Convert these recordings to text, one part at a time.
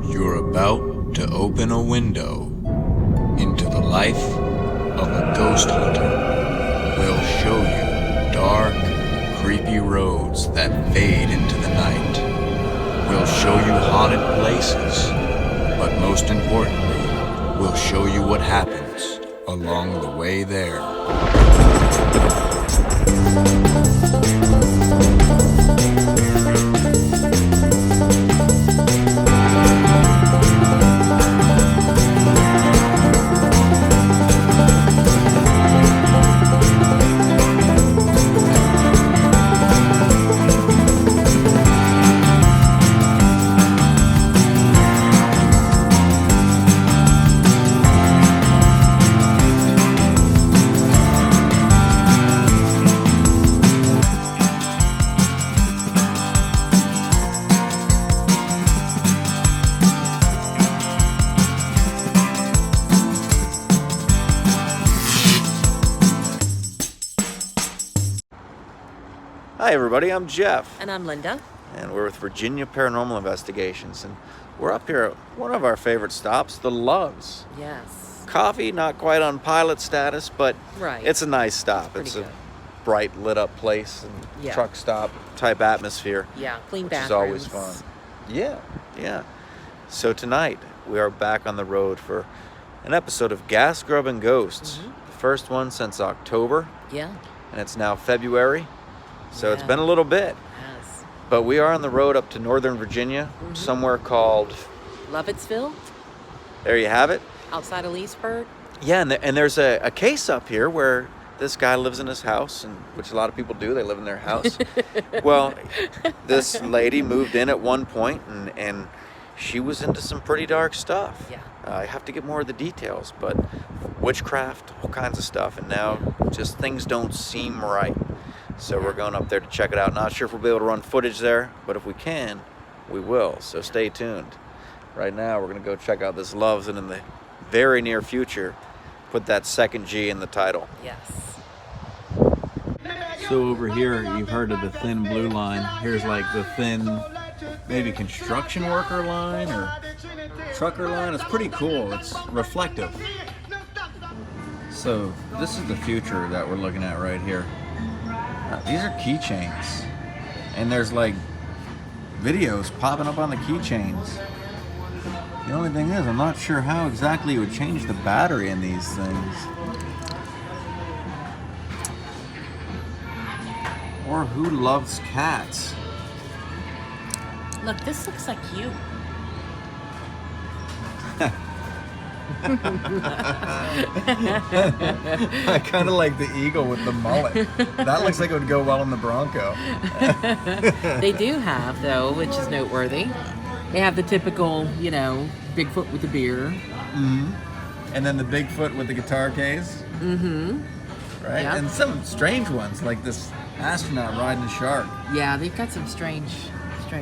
You're about to open a window into the life of a ghost hunter. We'll show you dark, creepy roads that fade into the night. We'll show you haunted places, but most importantly, we'll show you what happens along the way there. Hi everybody, I'm Jeff. And I'm Linda. And we're with Virginia Paranormal Investigations. And we're up here at one of our favorite stops, the Loves. Yes. Coffee, not quite on pilot status, but it's a nice stop. Pretty it's good. A bright lit up place and truck stop type atmosphere. Yeah, clean which bathrooms. is always fun. Yeah. So tonight we are back on the road for an episode of Gas, Grub, and Ghosts. Mm-hmm. The first one since October. Yeah. And it's now February. So it's been a little bit. Yes. But we are on the road up to Northern Virginia, somewhere called Lovettsville. There you have it. Outside of Leesburg. Yeah, and there's a case up here where this guy lives in his house, and which a lot of people do. They live in their house. Well, this lady moved in at one point, and she was into some pretty dark stuff. Yeah. I have to get more of the details, but witchcraft, all kinds of stuff, and now just things don't seem right. So we're going up there to check it out. Not sure if we'll be able to run footage there, but if we can, we will. So stay tuned. Right now, we're going to go check out this Loves, and in the very near future, put that second G in the title. Yes. So over here, you've heard of the thin blue line. Here's like the thin, maybe construction worker line or trucker line. It's pretty cool. It's reflective. So this is the future that we're looking at right here. These are keychains, and there's like videos popping up on the keychains. The only thing is, I'm not sure how exactly you would change the battery in these things, or who loves cats. Look, this looks like you. I kind of like the eagle with the mullet. That looks like it would go well in the Bronco. They do have, though, which is noteworthy. They have the typical, Bigfoot with the beer. Mm-hmm. And then the Bigfoot with the guitar case. Mm-hmm. Right? Yep. And some strange ones, like this astronaut riding a shark. Yeah, they've got some strange,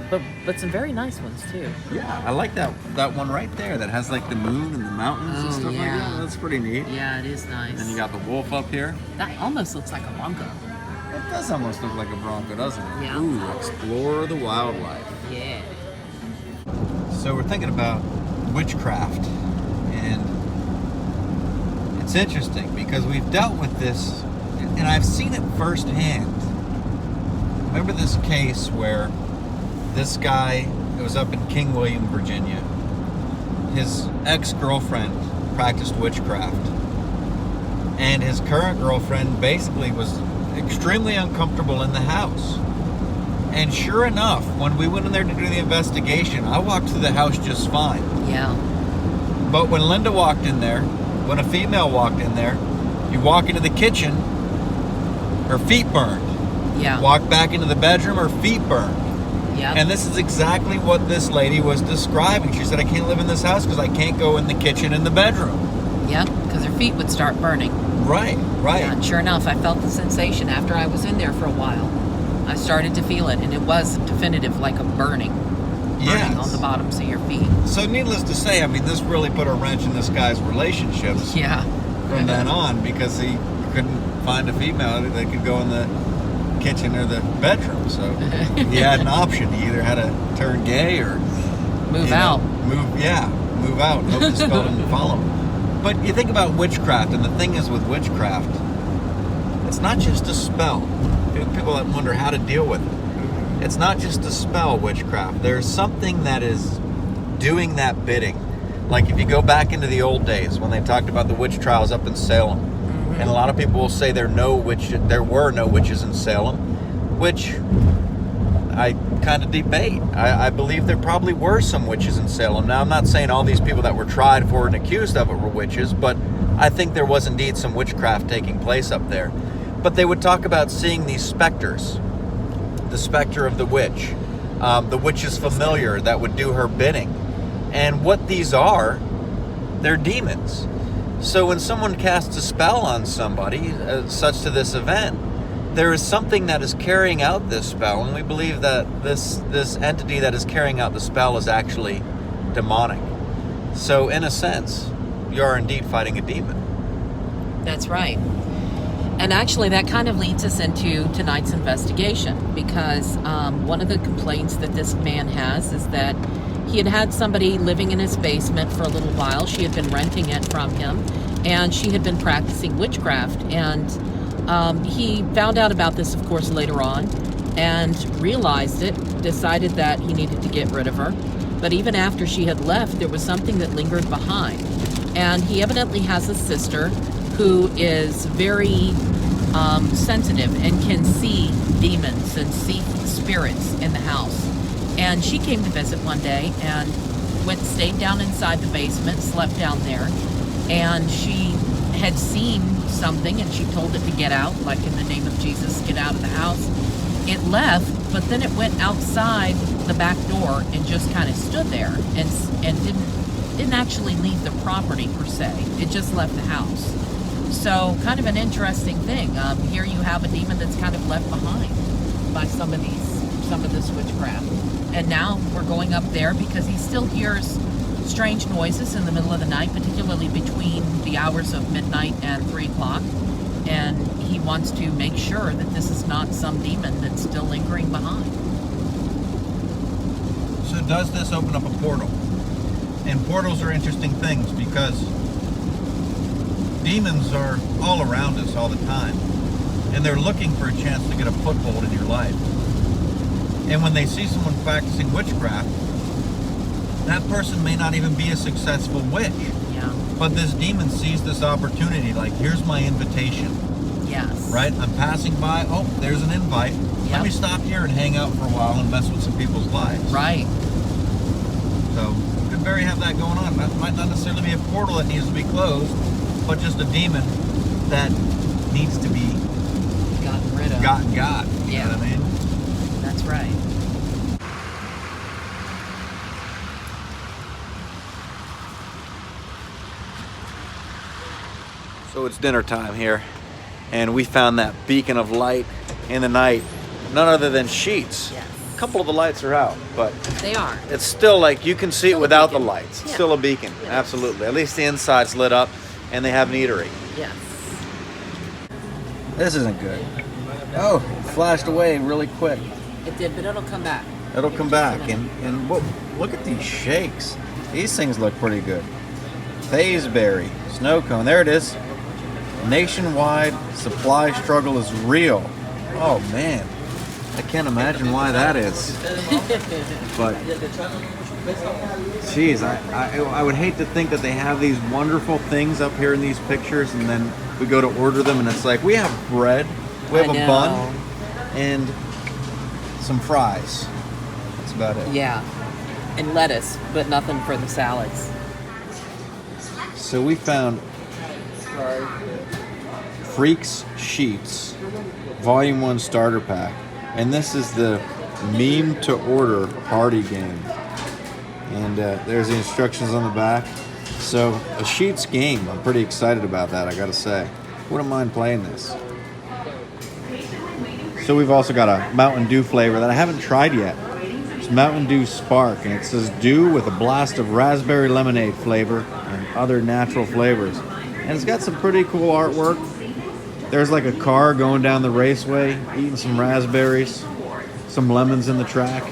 but some very nice ones, too. Yeah, I like that one right there that has like the moon and the mountains and stuff like that. That's pretty neat. Yeah, it is nice. And you got the wolf up here. That almost looks like a Bronco. It does almost look like a Bronco, doesn't it? Yeah. Ooh, explore the wildlife. Yeah. So we're thinking about witchcraft, and it's interesting because we've dealt with this, and I've seen it firsthand. Remember this case where this guy, it was up in King William, Virginia. His ex-girlfriend practiced witchcraft, and his current girlfriend basically was extremely uncomfortable in the house. And sure enough, when we went in there to do the investigation, I walked through the house just fine. Yeah. But when Linda walked in there, when a female walked in there, you walk into the kitchen, her feet burned. Yeah. Walk back into the bedroom, her feet burned. Yeah. And this is exactly what this lady was describing. She said, I can't live in this house because I can't go in the kitchen and the bedroom. Yep, because her feet would start burning. Right. Yeah, and sure enough, I felt the sensation after I was in there for a while. I started to feel it, and it was definitive, like a burning on the bottoms of your feet. So needless to say, I mean, this really put a wrench in this guy's relationships. Yeah. From then on, because he couldn't find a female that could go in the kitchen or the bedroom. So he had an option. He either had to turn gay or Move out. Move out. Hope the spell didn't follow. But you think about witchcraft, and the thing is with witchcraft, it's not just a spell. People that wonder how to deal with it. It's not just a spell, witchcraft. There's something that is doing that bidding. Like if you go back into the old days when they talked about the witch trials up in Salem, and a lot of people will say there were no witches in Salem, which I kind of debate. I believe there probably were some witches in Salem. Now, I'm not saying all these people that were tried for and accused of it were witches, but I think there was indeed some witchcraft taking place up there. But they would talk about seeing these specters, the specter of the witch, the witch's familiar that would do her bidding. And what these are, they're demons. So when someone casts a spell on somebody, such to this event, there is something that is carrying out this spell, and we believe that this entity that is carrying out the spell is actually demonic. So in a sense, you are indeed fighting a demon. That's right. And actually, that kind of leads us into tonight's investigation, because one of the complaints that this man has is that he had had somebody living in his basement for a little while. She had been renting it from him, and she had been practicing witchcraft. And he found out about this, of course, later on, and realized it, decided that he needed to get rid of her. But even after she had left, there was something that lingered behind. And he evidently has a sister who is very sensitive and can see demons and see spirits in the house. And she came to visit one day and stayed down inside the basement, slept down there, and she had seen something, and she told it to get out, like in the name of Jesus, get out of the house. It left, but then it went outside the back door and just kind of stood there and didn't actually leave the property per se. It just left the house. So kind of an interesting thing. Here you have a demon that's kind of left behind by some of this witchcraft. And now we're going up there because he still hears strange noises in the middle of the night, particularly between the hours of midnight and 3 o'clock. And he wants to make sure that this is not some demon that's still lingering behind. So does this open up a portal? And portals are interesting things because demons are all around us all the time. And they're looking for a chance to get a foothold in your life. And when they see someone practicing witchcraft, that person may not even be a successful witch. Yeah. But this demon sees this opportunity, like, here's my invitation. Yes. Right? I'm passing by. Oh, there's an invite. Yep. Let me stop here and hang out for a while and mess with some people's lives. Right. So, you could very have that going on. That might not necessarily be a portal that needs to be closed, but just a demon that needs to be gotten rid of. Got. You Yeah. know what I mean? That's right. So it's dinner time here, and we found that beacon of light in the night, none other than Sheetz. Yes. A couple of the lights are out, but They are. it's still like you can see it Still a without the beacon. lights. It's Yeah. still a beacon, Yeah. absolutely. At least the inside's lit up, and they have an eatery. Yes. This isn't good. Oh, it flashed away really quick. It did, but it'll come back. It'll come back. And look at these shakes. These things look pretty good. Fazeberry, snow cone. There it is. Nationwide supply struggle is real. Oh, man. I can't imagine why that is. But, geez, I would hate to think that they have these wonderful things up here in these pictures, and then we go to order them, and it's like, we have bread, we have a bun, and some fries. That's about it. Yeah. And lettuce, but nothing for the salads. So we found Freaks Sheetz Volume 1 Starter Pack. And this is the meme to order party game. And there's the instructions on the back. So a Sheetz game. I'm pretty excited about that, I gotta say. Wouldn't mind playing this. So we've also got a Mountain Dew flavor that I haven't tried yet. It's Mountain Dew Spark, and it says Dew with a blast of raspberry lemonade flavor and other natural flavors. And it's got some pretty cool artwork. There's like a car going down the raceway, eating some raspberries, some lemons in the track.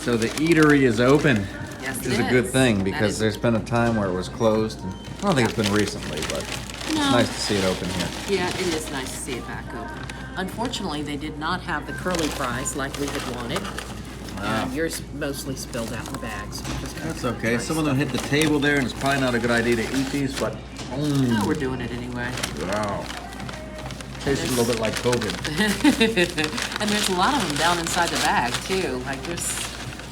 So the eatery is open, Yes, which it is a good is. thing That because is- there's been a time where it was closed. And I don't think it's been recently, but it's No. nice to see it open here. Yeah, it is nice to see it back open. Unfortunately, they did not have the curly fries like we had wanted. Yours mostly spilled out in the bags. That's okay. Someone will hit the table there, and it's probably not a good idea to eat these, but No, we're doing it anyway. wow. Tastes a little bit like COVID. And there's a lot of them down inside the bag too. Like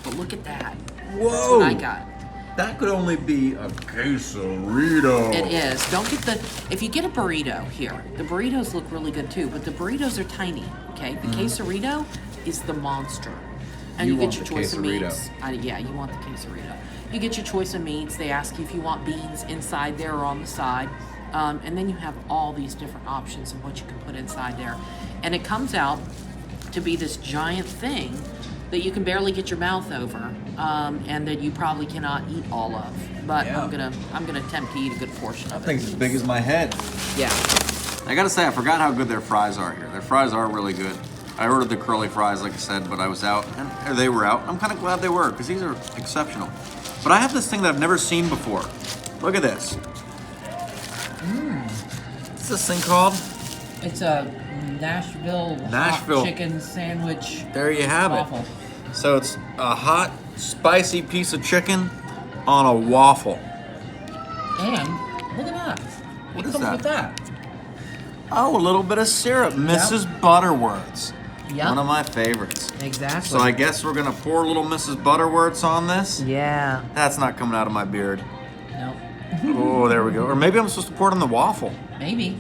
but look at that. Whoa! That's what I got. That could only be a quesarito. It is. Don't get if you get a burrito here, the burritos look really good too, but the burritos are tiny, okay? The quesarito is the monster. And You you, want get your the choice of quesarito. meats. Yeah, you want the quesarito. You get your choice of meats. They ask you if you want beans inside there or on the side. And then you have all these different options of what you can put inside there. And it comes out to be this giant thing that you can barely get your mouth over, and that you probably cannot eat all of. But Yeah. I'm gonna attempt to eat a good portion of That thing's as big as my head. Yeah. I gotta say, I forgot how good their fries are here. Their fries are really good. I ordered the curly fries, like I said, but I was out, or they were out. I'm kind of glad they were, because these are exceptional. But I have this thing that I've never seen before. Look at this. What's this thing called? It's a Nashville Nashville. hot chicken sandwich There you have waffle. it. So it's a hot, spicy piece of chicken on a waffle. And look at that. What it is comes that? with that. Oh, a little bit of syrup. Mrs. Butterworth's. Yep. One of my favorites. Exactly. So I guess we're gonna pour little Mrs. Butterworth's on this. Yeah. That's not coming out of my beard. No. Oh, there we go. Or maybe I'm supposed to pour it on the waffle. Maybe.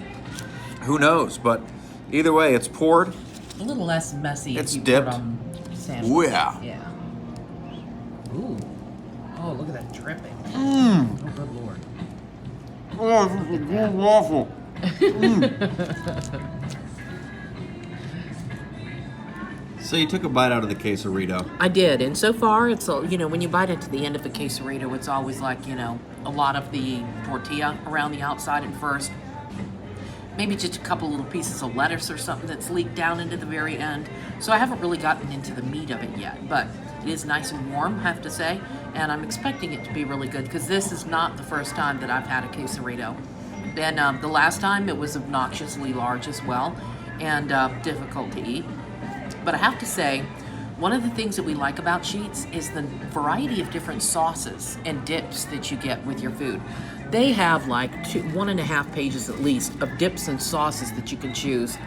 Who knows? But either way, it's poured. A little less messy It's if you dipped. put it on sandwich. Ooh, yeah. Yeah. Ooh. Oh, look at that dripping. Mmm. Oh, good lord. Oh, this is a good waffle. So you took a bite out of the quesarito. I did, and so far it's when you bite into the end of a quesarito, it's always like a lot of the tortilla around the outside at first. Maybe just a couple little pieces of lettuce or something that's leaked down into the very end. So I haven't really gotten into the meat of it yet, but it is nice and warm, I have to say, and I'm expecting it to be really good because this is not the first time that I've had a quesarito. And the last time it was obnoxiously large as well and difficult to eat. But I have to say, one of the things that we like about Sheetz is the variety of different sauces and dips that you get with your food. They have like 1.5 pages at least of dips and sauces that you can choose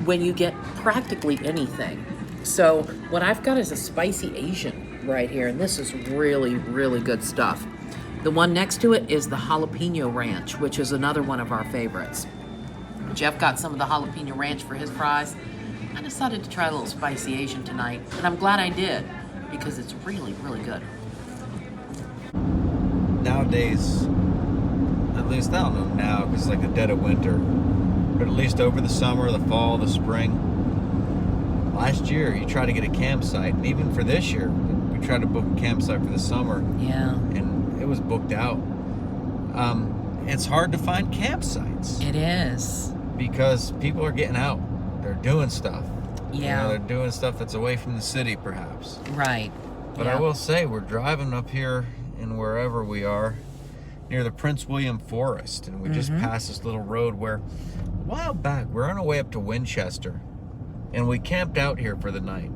when you get practically anything. So what I've got is a spicy Asian right here, and this is really, really good stuff. The one next to it is the jalapeno ranch, which is another one of our favorites. Jeff got some of the jalapeno ranch for his fries. I decided to try a little spicy Asian tonight, and I'm glad I did because it's really, really good. Nowadays, at least I don't know now because it's like the dead of winter, but at least over the summer, the fall, the spring. Last year, you tried to get a campsite, and even for this year, we tried to book a campsite for the summer, Yeah, and it was booked out. It's hard to find campsites it is. because people are getting out. They're doing stuff. Yeah. They're doing stuff that's away from the city, perhaps. Right. But Yeah. I will say, we're driving up here in wherever we are, near the Prince William Forest, and we just passed this little road where, a while back, we're on our way up to Winchester, and we camped out here for the night.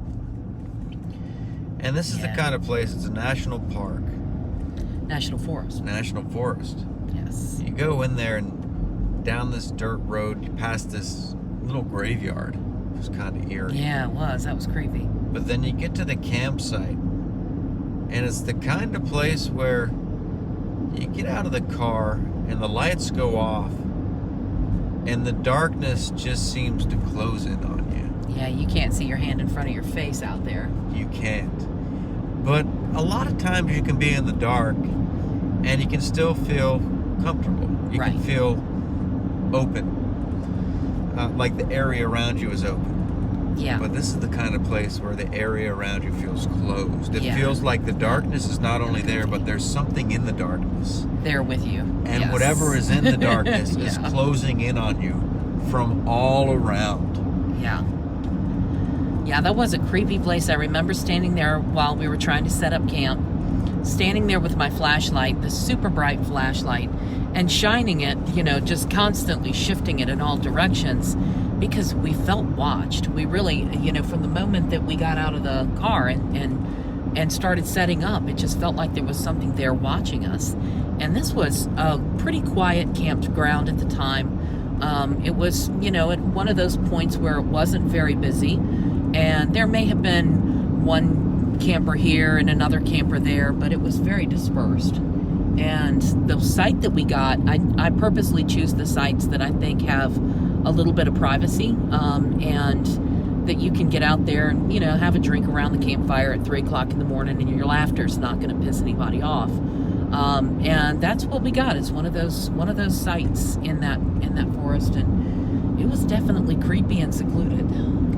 And this is the Yeah. kind of place, it's a national park, National Forest. national forest. Yes. You go in there and down this dirt road, you pass this little graveyard. It was kind of eerie. Yeah, it was. That was creepy. But then you get to the campsite, and it's the kind of place where you get out of the car and the lights go off, and the darkness just seems to close in on you. Yeah, you can't see your hand in front of your face out there. You can't. But a lot of times you can be in the dark, and you can still feel comfortable. You Right. can feel open. Like the area around you is open. Yeah. But this is the kind of place where the area around you feels closed. It Yeah. feels like the darkness is not only there, but there's something in the darkness. There with you. And Yes. whatever is in the darkness is Yeah. closing in on you from all around. Yeah. Yeah, that was a creepy place. I remember standing there while we were trying to set up camp, standing there with my flashlight, the super bright flashlight, and shining it, you know, just constantly shifting it in all directions because we felt watched. We really, you know, from the moment that we got out of the car and started setting up, it just felt like there was something there watching us. And this was a pretty quiet campground at the time. It was, you know, at one of those points where it wasn't very busy, and there may have been one camper here and another camper there, but it was very dispersed. And the site that we got, I purposely choose the sites that I think have a little bit of privacy, and that you can get out there and, you know, have a drink around the campfire at 3 o'clock in the morning, and your laughter's not going to piss anybody off. And that's what we got. It's one of those sites in that forest, and it was definitely creepy and secluded.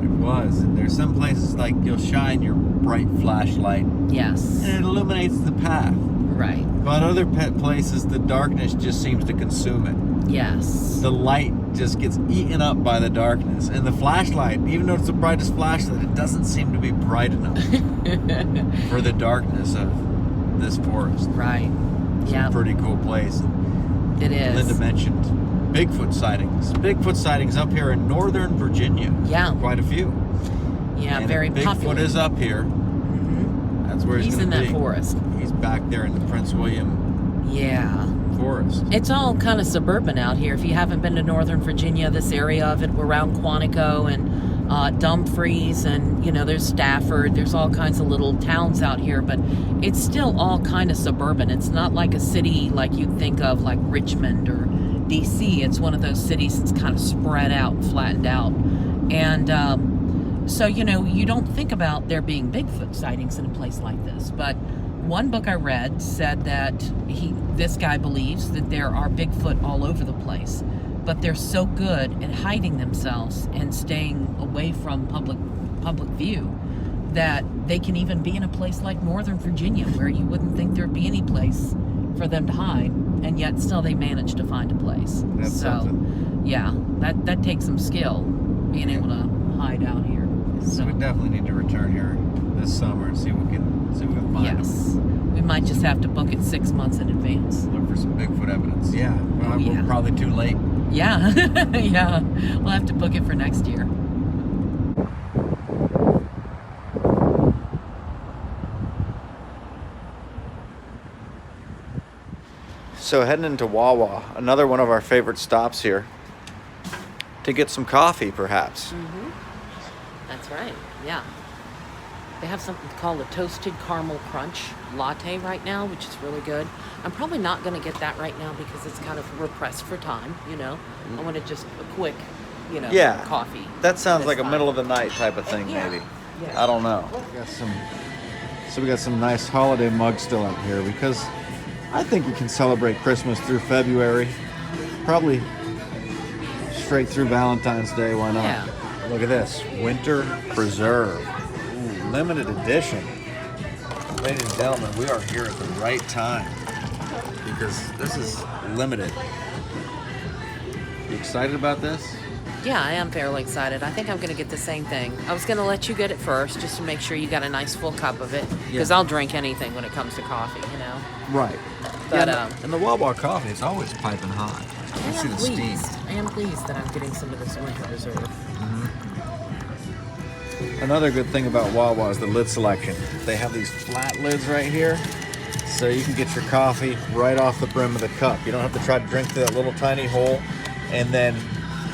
It was. And there's some places like you'll shine your bright flashlight. Yes. And it illuminates the path. Right. But other places, the darkness just seems to consume it. Yes. The light just gets eaten up by the darkness. And the flashlight, even though it's the brightest flashlight, it doesn't seem to be bright enough for the darkness of this forest. Right. It's Yeah. a pretty cool place. It is. Linda mentioned Bigfoot sightings. Bigfoot sightings up here in northern Virginia. Yeah. Quite a few. Yeah, And very if popular. Bigfoot is up here. Mhm. That's where he's in going to be. that forest. He's back there in the Prince William Yeah. forest. It's all kind of suburban out here. If you haven't been to Northern Virginia, this area of it around Quantico and Dumfries, and, you know, there's Stafford. There's all kinds of little towns out here, but it's still all kind of suburban. It's not like a city like you'd think of, like Richmond or DC. It's one of those cities that's kind of spread out, flattened out. And so, you know, you don't think about there being Bigfoot sightings in a place like this. But one book I read said that this guy believes that there are Bigfoot all over the place, but they're so good at hiding themselves and staying away from public view that they can even be in a place like Northern Virginia where you wouldn't think there'd be any place for them to hide, and yet still they manage to find a place. That's so, something. yeah, that takes some skill, being able to hide out here. So we definitely need to return here this summer and see what we can find. Yes. We might just have to book it 6 months in advance. Look for some Bigfoot evidence. Yeah. Well, Yeah. we're probably too late. Yeah. Yeah. We'll have to book it for next year. So heading into Wawa, another one of our favorite stops here, to get some coffee perhaps. Mm-hmm. That's right. Yeah. They have something called a toasted caramel crunch latte right now, which is really good. I'm probably not going to get that right now because it's kind of repressed for time, you know. I want to just a quick, you know, coffee. That sounds That's like a fine. middle of the night type of thing, Yeah. maybe. Yeah. I don't know. We got some nice holiday mugs still out here because I think you can celebrate Christmas through February. Probably straight through Valentine's Day. Why not? Yeah. Look at this. Winter Preserve. Ooh, limited edition. Ladies and gentlemen, we are here at the right time because this is limited. You excited about this? Yeah, I am fairly excited. I think I'm going to get the same thing. I was going to let you get it first just to make sure you got a nice full cup of it because Yeah. I'll drink anything when it comes to coffee, you know. Right. But, and the Wawa coffee is always piping hot. I You see am the steam. pleased. I am pleased that I'm getting some of this winter reserve. Another good thing about Wawa is the lid selection. They have these flat lids right here, so you can get your coffee right off the brim of the cup. You don't have to try to drink through that little tiny hole, and then,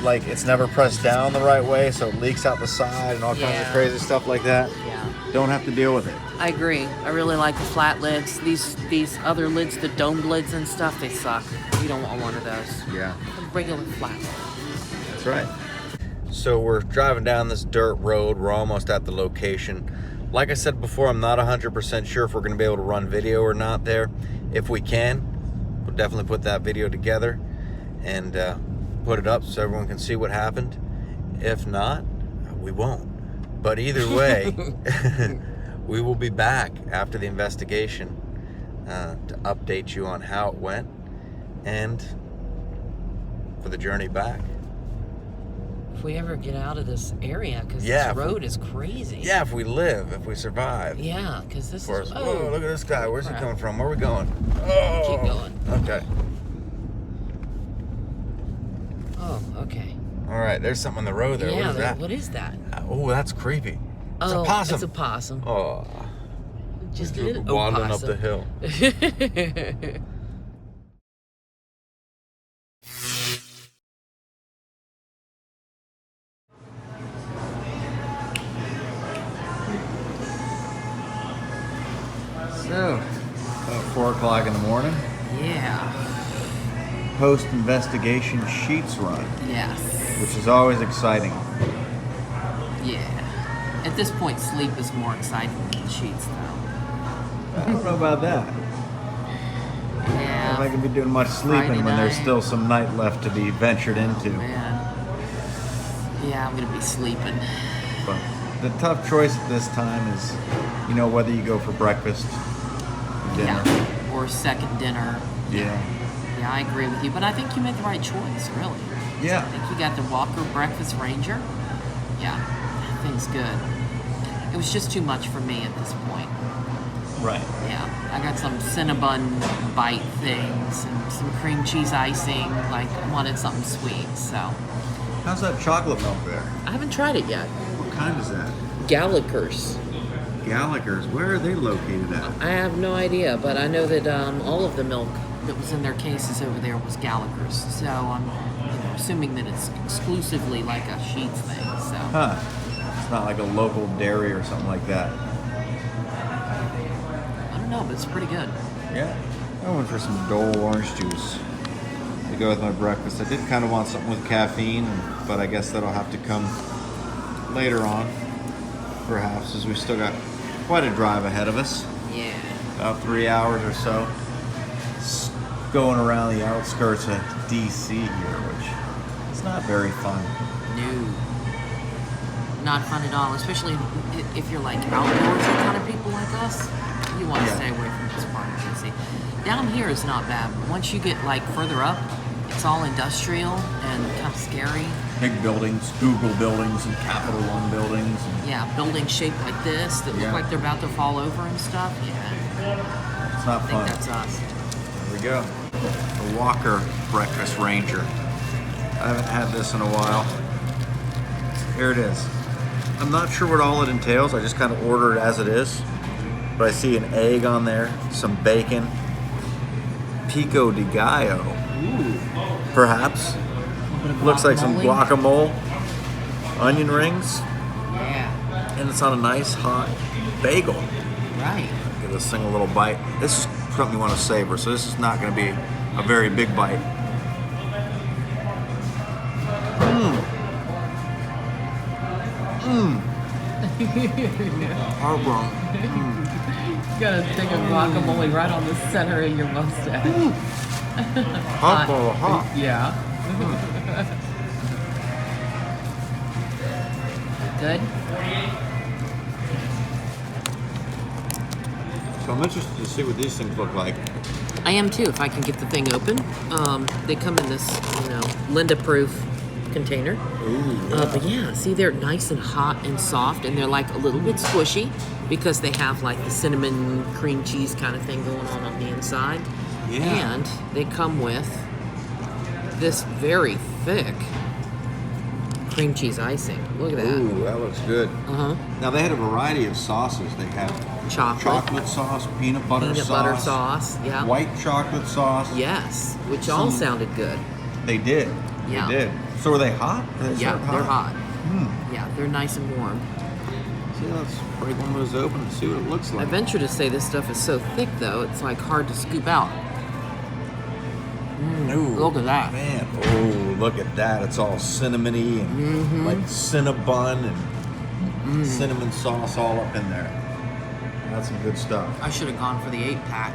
like, it's never pressed down the right way, so it leaks out the side and all kinds of Yeah. crazy stuff like that. Yeah. Don't have to deal with it. I agree. I really like the flat lids. These other lids, the domed lids and stuff, they suck. You don't want one of those. Yeah, A regular flat lid. that's right. So we're driving down this dirt road. We're almost at the location. Like I said before, I'm not 100% sure if we're going to be able to run video or not there. If we can, we'll definitely put that video together and put it up so everyone can see what happened. If not, we won't. But either way, we will be back after the investigation to update you on how it went and for the journey back. if we ever get out of this area, because Yeah, this road is crazy. Yeah, if we survive. Yeah, because this is... Whoa, look at this guy. Where's he coming from? Where are we going? Keep going. Okay. Oh, okay. All right, there's something on the road there. Yeah, what is that? what is that? Oh, that's creepy. It's Oh, a possum. it's a possum. Oh, Just a we're little waddling up the opossum. hill. So, about 4 o'clock in the morning, Yeah. post-investigation Sheetz run, Yes. which is always exciting. Yeah. At this point, sleep is more exciting than the Sheetz, though. I don't know about that. I don't know if I Yeah. can be doing much sleeping Friday when there's night. still some night left to be ventured into. Man. Yeah, I'm gonna be sleeping. But the tough choice at this time is, you know, whether you go for breakfast, dinner. Yeah. Or second dinner. Yeah. Yeah, I agree with you, but I think you made the right choice, really. Yeah. I think you got the Walker Breakfast Ranger. Yeah, that thing's good. It was just too much for me at this point. Right. Yeah, I got some Cinnabon bite things and some cream cheese icing. Like, I wanted something sweet, so. How's that chocolate milk there? I haven't tried it yet. What kind is that? Gallagher's. Gallagher's. Where are they located at? I have no idea, but I know that all of the milk that was in their cases over there was Gallagher's. So I'm assuming that it's exclusively like a Sheetz thing. So Huh. It's not like a local dairy or something like that. I don't know, but it's pretty good. Yeah. I went for some Dole orange juice to go with my breakfast. I did kind of want something with caffeine, but I guess that'll have to come later on, perhaps, as we've still got quite a drive ahead of us. Yeah. About 3 hours or so. Going around the outskirts of DC here, which is not very fun. No. Not fun at all, especially if you're like outdoorsy kind of people like us. You want to Yeah. stay away from this part of DC. Down here is not bad, but once you get like further up, it's all industrial and kind of scary. Big buildings, Google buildings and Capital One buildings. And Yeah, buildings shaped like this that Yeah. look like they're about to fall over and stuff. Yeah, it's not I think fun. that's us. There we go. The Walker Breakfast Ranger. I haven't had this in a while. Here it is. I'm not sure what all it entails. I just kind of order it as it is. But I see an egg on there, some bacon, pico de gallo, perhaps. Looks like some guacamole, onion rings, Yeah, and it's on a nice hot bagel. right. Give this thing a little bite. This is something you want to savor, so this is not going to be a very big bite. Heartburn. You got a thing of guacamole right on the center of your mustache. Hot. Yeah. Good. So I'm interested to see what these things look like. I am too. If I can get the thing open, they come in this, Linda-proof container. Ooh. But yeah, see, they're nice and hot and soft, and they're like a little bit squishy because they have like the cinnamon cream cheese kind of thing going on the inside. Yeah. And they come with this very thick cream cheese icing. Look at that. Ooh, that looks good. Uh huh. Now they had a variety of sauces. They had Chocolate sauce, peanut butter sauce. Yeah. white chocolate sauce. Yes, which all sounded good. They did. Yeah. They did. So are they hot? Are they Yeah, served they're hot. Hmm. Yeah, they're nice and warm. See, let's break one of those open and see what it looks I like. venture to say this stuff is so thick, though, it's like hard to scoop out. Ooh, Look at that. Man, oh, look at that. It's all cinnamony and like Cinnabon and cinnamon sauce all up in there. That's some good stuff. I should have gone for the 8-pack.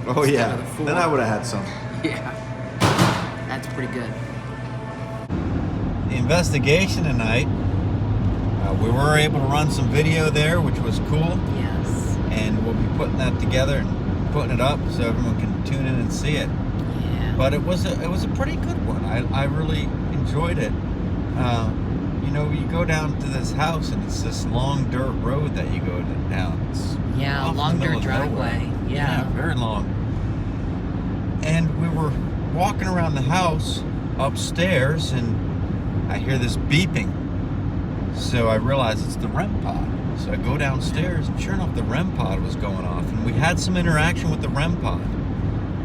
Oh, Instead yeah. of the 4. Then I would have had some. Yeah. That's pretty good. The investigation tonight, we were able to run some video there, which was cool. Yes. And we'll be putting that together and putting it up so everyone can tune in and see it. Yeah. But it was a pretty good one. I really enjoyed it. you know, you go down to this house and it's this long dirt road that you go down. It's Yeah, off in the long middle dirt of nowhere. driveway. Yeah. Very long. And we were walking around the house upstairs and I hear this beeping. So I realize it's the REM pod. So I go downstairs and sure enough the REM pod was going off. And we had some interaction with the REM pod.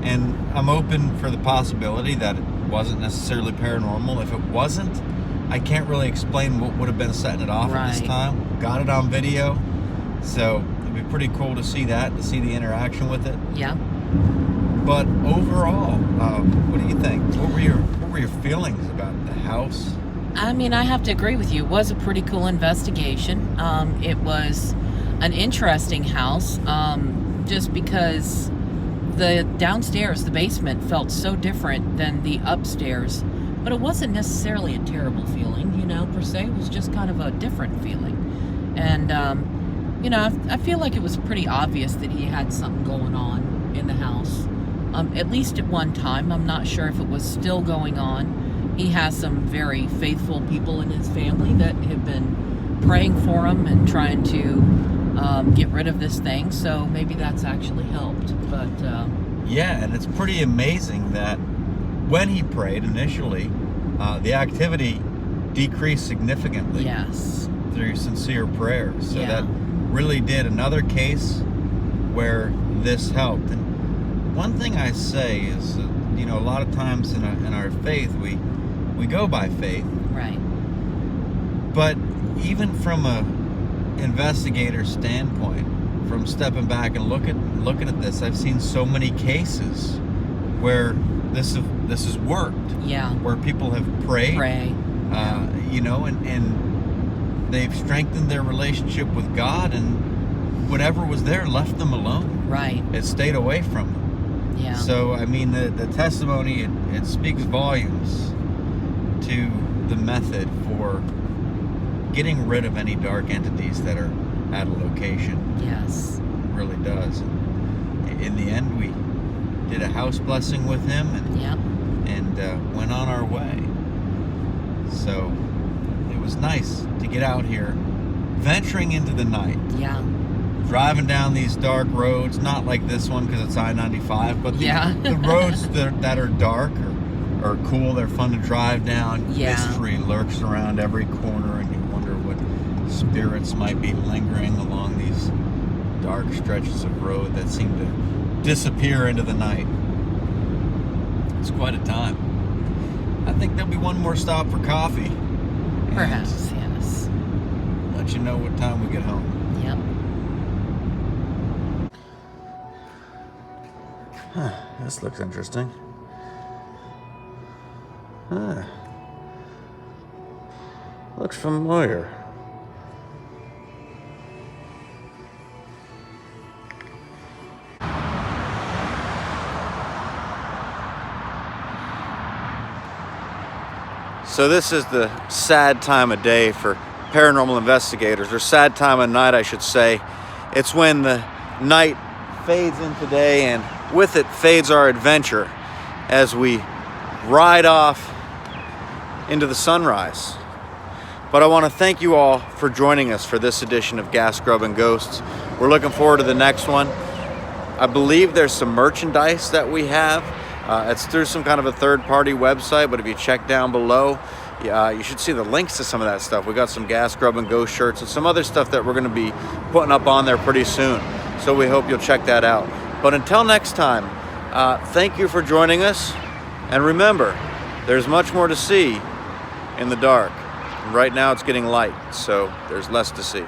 And I'm open for the possibility that it wasn't necessarily paranormal. If it wasn't, I can't really explain what would have been setting it off at this Right. time. Got it on video. So it'd be pretty cool to see that, to see the interaction with it. Yeah. But overall, what do you think? What were your feelings about the house? I mean, I have to agree with you. It was a pretty cool investigation. It was an interesting house, just because the downstairs, the basement, felt so different than the upstairs. But it wasn't necessarily a terrible feeling, you know, per se. It was just kind of a different feeling. And, you know, I feel like it was pretty obvious that he had something going on in the house. At least at one time. I'm not sure if it was still going on. He has some very faithful people in his family that have been praying for him and trying to get rid of this thing. So maybe that's actually helped. But Yeah, and it's pretty amazing that when he prayed initially, the activity decreased significantly yes. through sincere prayers. So Yeah. that really did another case where this helped. And one thing I say is, you know, a lot of times in our faith, we go by faith. Right. But even from a investigator standpoint, from stepping back and looking at this, I've seen so many cases where this has worked. Yeah. Where people have prayed, Pray. you know, and they've strengthened their relationship with God, and whatever was there left them alone. Right. It stayed away from them. Yeah. So, I mean, the testimony, it speaks volumes to the method for getting rid of any dark entities that are at a location. Yes. It really does. And in the end, we did a house blessing with him Yep. and went on our way. So it was nice to get out here, venturing into the night. Yeah. Driving down these dark roads, not like this one because it's I-95, but the roads that are dark are cool. They're fun to drive down. Yeah. Mystery lurks around every corner, and you wonder what spirits might be lingering along these dark stretches of road that seem to disappear into the night. It's quite a time. I think there'll be one more stop for coffee. and Perhaps. Yes. Let you know what time we get home. Yep. This looks interesting. Looks familiar. So this is the sad time of day for paranormal investigators, or sad time of night, I should say. It's when the night fades into day, and with it fades our adventure as we ride off into the sunrise. But I want to thank you all for joining us for this edition of Gas, Grub, and Ghosts. We're looking forward to the next one. I believe there's some merchandise that we have. It's through some kind of a third-party website, but if you check down below, you should see the links to some of that stuff. We got some Gas, Grub, and Ghost shirts and some other stuff that we're going to be putting up on there pretty soon. So we hope you'll check that out. But until next time, thank you for joining us. And remember, there's much more to see in the dark. And right now it's getting light, so there's less to see.